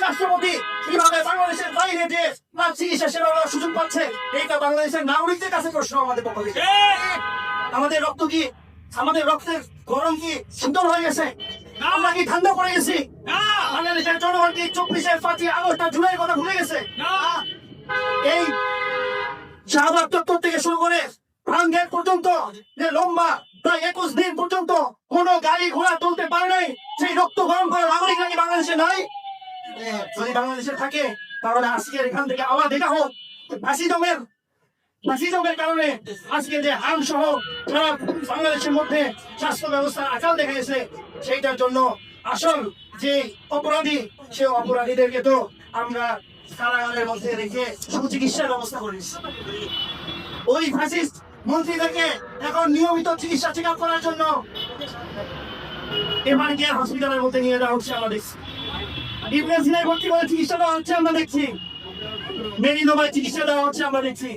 রাষ্ট্রপতি কিভাবে বাংলাদেশের বাইরে যে চিকিৎসা সেবা নেওয়ার সুযোগ পাচ্ছে, এইটা বাংলাদেশের নাগরিকদের কাছে প্রশ্ন আমাদের পক্ষ থেকে। আমাদের রক্ত কি, আমাদের রক্তের গরম কি শীতল হয়ে গেছে? আমরা কি ঠান্ডা পড়ে গেছি? বাংলাদেশের জনগণ কি 24 আগস্ট আর জুলাইয়ের কথা ভুলে গেছে? এই শাহবাগ চত্বর থেকে শুরু করে ভাঙ্গের পর্যন্ত যে লম্বা প্রায় 21 দিন পর্যন্ত কোন গাড়ি ঘোড়া চলতে পারে নাই, সেই রক্ত গরম করা নাগরিক নাকি বাংলাদেশে নাই? যদি বাংলাদেশে থাকে তাহলে আজকের এখান থেকে আবার দেখা হোক ফ্যাসিজমের কারণে আজকে যে হাম সহ সারা বাংলাদেশের মধ্যে স্বাস্থ্য ব্যবস্থার আকাল দেখা গেছে। সেইটার জন্য আসল যে অপরাধী, সে অপরাধীদেরকে তো আমরা কারাগারের মধ্যে রেখে সুচিকিৎসার ব্যবস্থা করেছি। ওই ফ্যাসিস্ট মন্ত্রীদেরকে এখন নিয়মিত চিকিৎসা চেক আপ করার জন্য এমআরআই কেয়ার হসপিটালের মধ্যে নিয়ে যাওয়া হচ্ছে। আমরা দেখছি ইবনে সিনায় ভর্তি করে চিকিৎসা দেওয়া হচ্ছে, আমরা দেখছি মেরিনোভায় চিকিৎসা দেওয়া হচ্ছে, আমরা দেখছি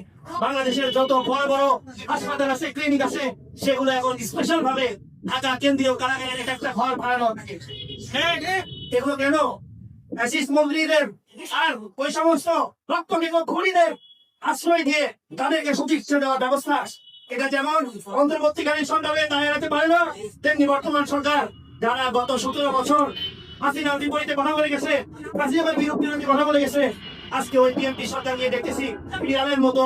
বাংলাদেশের যত বড় বড় হাসপাতাল আছে, ক্লিনিক আছে, সেগুলো এখন স্পেশাল ভাবে ঢাকা কেন্দ্রীয় কারাগারের একটা ঘর বানানো থাকে। এগুলো কেন? ফ্যাসিস্ট মন্ত্রীদের আর ওই সমস্ত রক্তবিগ খুনিদের আশ্রয় দিয়ে তাদেরকে সুচিকিৎসা দেওয়ার ব্যবস্থা, এটা যেমন অন্তর্বর্তীকালীন সরকারে দাঁড়িয়ে রাখতে পারে না, তেমনি বর্তমান সরকার যারা গত 17 বছর হাসিনার বিপরীতে কথা বলে গেছে, ফ্যাসিজমের বিরুদ্ধে কথা বলে গেছে, আজকে ওই বিএনপি সরকার নিয়ে দেখতেছি বিড়ালের মতো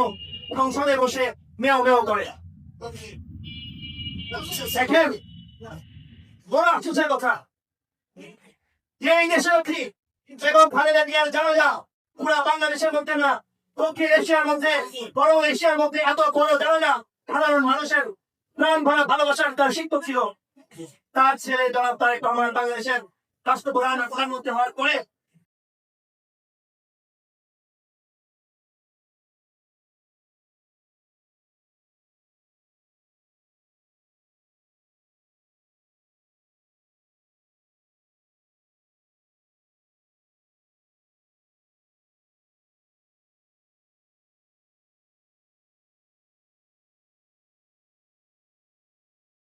সংসদে বসে মেয়াও মেয়াও করে। দেখেন বড় আফসোসের কথা যে এই দেশরক্ষী বেগম খালেদা জিয়ার জানাজা পুরা বাংলাদেশের মধ্যে না, দক্ষিণ এশিয়ার মধ্যে, বড় এশিয়ার মধ্যে এত বড় জানাজা সাধারণ মানুষের প্রাণ ভরা ভালোবাসার তার শিক্ষক ছিল। তার ছেলে জনাব তারেক রহমান বাংলাদেশের রাষ্ট্রপ্রধান প্রধানমন্ত্রী হওয়ার পরে